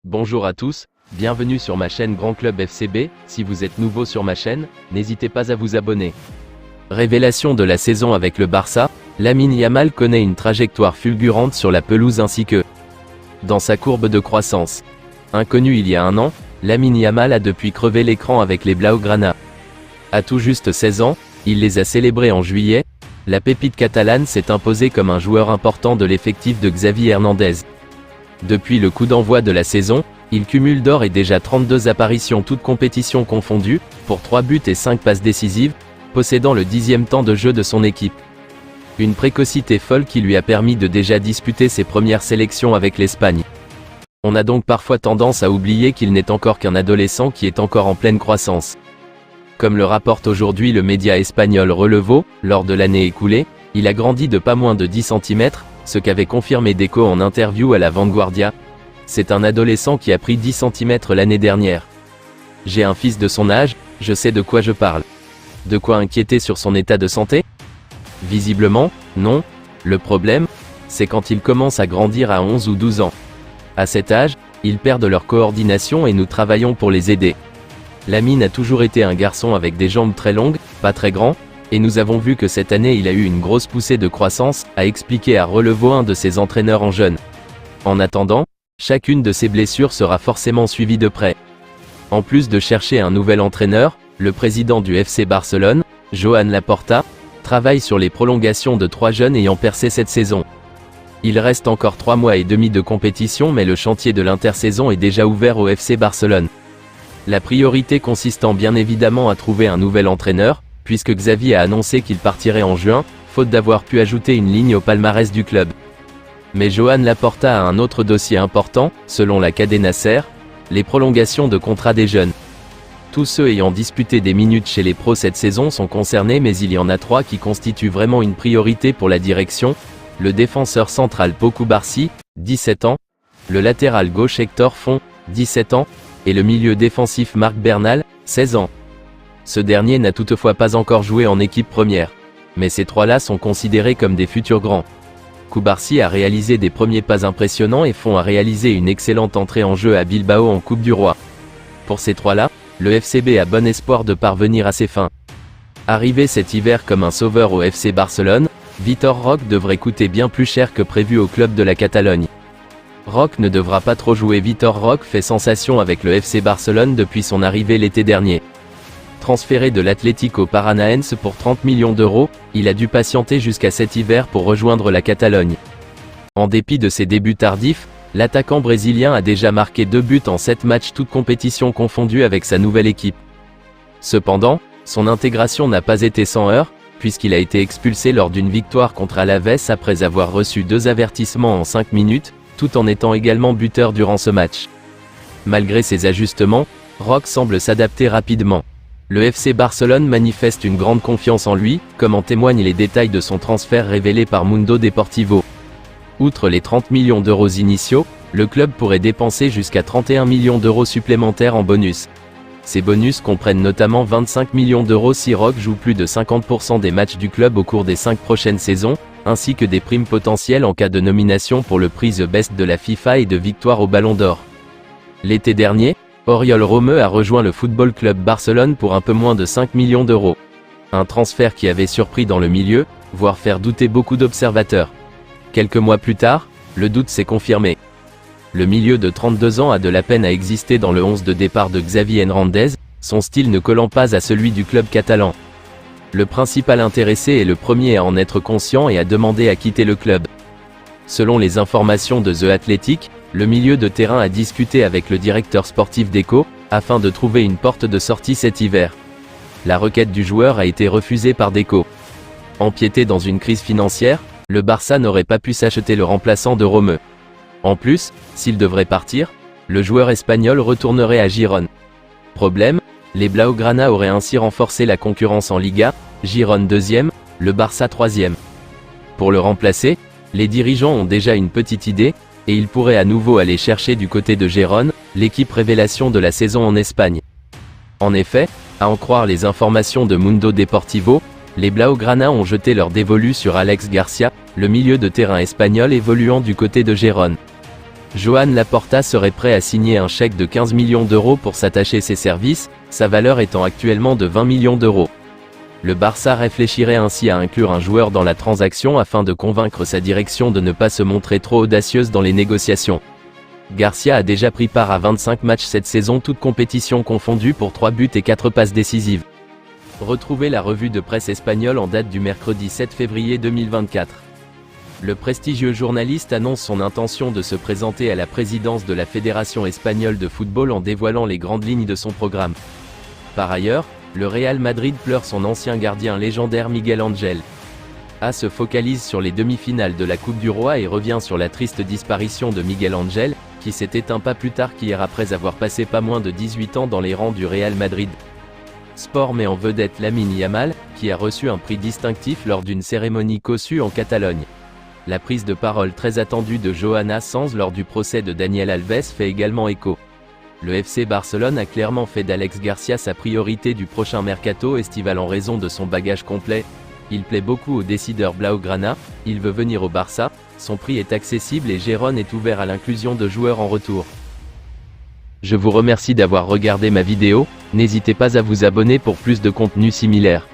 Bonjour à tous, bienvenue sur ma chaîne Grand Club FCB. Si vous êtes nouveau sur ma chaîne, n'hésitez pas à vous abonner. Révélation de la saison avec le Barça, Lamine Yamal connaît une trajectoire fulgurante sur la pelouse ainsi que dans sa courbe de croissance. Inconnu il y a un an, Lamine Yamal a depuis crevé l'écran avec les Blaugrana. À tout juste 16 ans, il les a célébrés en juillet. La pépite catalane s'est imposée comme un joueur important de l'effectif de Xavi Hernandez. Depuis le coup d'envoi de la saison, il cumule d'or et déjà 32 apparitions toutes compétitions confondues, pour 3 buts et 5 passes décisives, possédant le 10e temps de jeu de son équipe. Une précocité folle qui lui a permis de déjà disputer ses premières sélections avec l'Espagne. On a donc parfois tendance à oublier qu'il n'est encore qu'un adolescent qui est encore en pleine croissance. Comme le rapporte aujourd'hui le média espagnol Relevo, lors de l'année écoulée, il a grandi de pas moins de 10 cm, ce qu'avait confirmé Deco en interview à la Vanguardia. C'est un adolescent qui a pris 10 cm l'année dernière. J'ai un fils de son âge, je sais de quoi je parle. De quoi inquiéter sur son état de santé? Visiblement, non. Le problème, c'est quand ils commencent à grandir à 11 ou 12 ans. À cet âge, ils perdent leur coordination et nous travaillons pour les aider. Lamine a toujours été un garçon avec des jambes très longues, pas très grand, et nous avons vu que cette année il a eu une grosse poussée de croissance, a expliqué à Relevo un de ses entraîneurs en jeune. En attendant, chacune de ces blessures sera forcément suivie de près. En plus de chercher un nouvel entraîneur, le président du FC Barcelone, Joan Laporta, travaille sur les prolongations de 3 jeunes ayant percé cette saison. Il reste encore 3 mois et demi de compétition mais le chantier de l'intersaison est déjà ouvert au FC Barcelone. La priorité consistant bien évidemment à trouver un nouvel entraîneur, puisque Xavi a annoncé qu'il partirait en juin, faute d'avoir pu ajouter une ligne au palmarès du club. Mais Joan Laporta a un autre dossier important, selon la Cadena SER, les prolongations de contrat des jeunes. Tous ceux ayant disputé des minutes chez les pros cette saison sont concernés mais il y en a 3 qui constituent vraiment une priorité pour la direction, le défenseur central Pau Cubarsí, 17 ans, le latéral gauche Hector Font, 17 ans, et le milieu défensif Marc Bernal, 16 ans. Ce dernier n'a toutefois pas encore joué en équipe première. Mais ces 3-là sont considérés comme des futurs grands. Cubarsí a réalisé des premiers pas impressionnants et Font a réalisé une excellente entrée en jeu à Bilbao en Coupe du Roi. Pour ces 3-là, le FCB a bon espoir de parvenir à ses fins. Arrivé cet hiver comme un sauveur au FC Barcelone, Vitor Roque devrait coûter bien plus cher que prévu au club de la Catalogne. Roque ne devra pas trop jouer. Vitor Roque fait sensation avec le FC Barcelone depuis son arrivée l'été dernier. Transféré de l'Atlético Paranaense pour 30 millions d'euros, il a dû patienter jusqu'à cet hiver pour rejoindre la Catalogne. En dépit de ses débuts tardifs, l'attaquant brésilien a déjà marqué 2 buts en 7 matchs toutes compétitions confondues avec sa nouvelle équipe. Cependant, son intégration n'a pas été sans heurts, puisqu'il a été expulsé lors d'une victoire contre Alaves après avoir reçu 2 avertissements en 5 minutes, tout en étant également buteur durant ce match. Malgré ces ajustements, Roque semble s'adapter rapidement. Le FC Barcelone manifeste une grande confiance en lui, comme en témoignent les détails de son transfert révélé par Mundo Deportivo. Outre les 30 millions d'euros initiaux, le club pourrait dépenser jusqu'à 31 millions d'euros supplémentaires en bonus. Ces bonus comprennent notamment 25 millions d'euros si Roque joue plus de 50% des matchs du club au cours des 5 prochaines saisons, ainsi que des primes potentielles en cas de nomination pour le prix The Best de la FIFA et de victoire au Ballon d'Or. L'été dernier, Oriol Romeu a rejoint le Football Club Barcelone pour un peu moins de 5 millions d'euros. Un transfert qui avait surpris dans le milieu, voire faire douter beaucoup d'observateurs. Quelques mois plus tard, le doute s'est confirmé. Le milieu de 32 ans a de la peine à exister dans le 11 de départ de Xavi Hernandez, son style ne collant pas à celui du club catalan. Le principal intéressé est le premier à en être conscient et à demander à quitter le club. Selon les informations de The Athletic, le milieu de terrain a discuté avec le directeur sportif Deco, afin de trouver une porte de sortie cet hiver. La requête du joueur a été refusée par Deco. Empiété dans une crise financière, le Barça n'aurait pas pu s'acheter le remplaçant de Romeu. En plus, s'il devrait partir, le joueur espagnol retournerait à Gijón. Problème, les Blaugrana auraient ainsi renforcé la concurrence en Liga, Gijón 2e, le Barça 3e. Pour le remplacer, les dirigeants ont déjà une petite idée, et ils pourraient à nouveau aller chercher du côté de Gérone, l'équipe révélation de la saison en Espagne. En effet, à en croire les informations de Mundo Deportivo, les Blaugrana ont jeté leur dévolu sur Alex Garcia, le milieu de terrain espagnol évoluant du côté de Gérone. Joan Laporta serait prêt à signer un chèque de 15 millions d'euros pour s'attacher ses services, sa valeur étant actuellement de 20 millions d'euros. Le Barça réfléchirait ainsi à inclure un joueur dans la transaction afin de convaincre sa direction de ne pas se montrer trop audacieuse dans les négociations. Garcia a déjà pris part à 25 matchs cette saison, toutes compétitions confondues, pour 3 buts et 4 passes décisives. Retrouvez la revue de presse espagnole en date du mercredi 7 février 2024. Le prestigieux journaliste annonce son intention de se présenter à la présidence de la Fédération espagnole de football en dévoilant les grandes lignes de son programme. Par ailleurs, le Real Madrid pleure son ancien gardien légendaire Miguel Ángel. A se focalise sur les demi-finales de la Coupe du Roi et revient sur la triste disparition de Miguel Ángel, qui s'est éteint pas plus tard qu'hier après avoir passé pas moins de 18 ans dans les rangs du Real Madrid. Sport met en vedette Lamine Yamal, qui a reçu un prix distinctif lors d'une cérémonie cossue en Catalogne. La prise de parole très attendue de Johanna Sanz lors du procès de Daniel Alves fait également écho. Le FC Barcelone a clairement fait d'Alex Garcia sa priorité du prochain mercato estival en raison de son bagage complet. Il plaît beaucoup aux décideurs blaugrana, il veut venir au Barça, son prix est accessible et Gérone est ouvert à l'inclusion de joueurs en retour. Je vous remercie d'avoir regardé ma vidéo, n'hésitez pas à vous abonner pour plus de contenu similaire.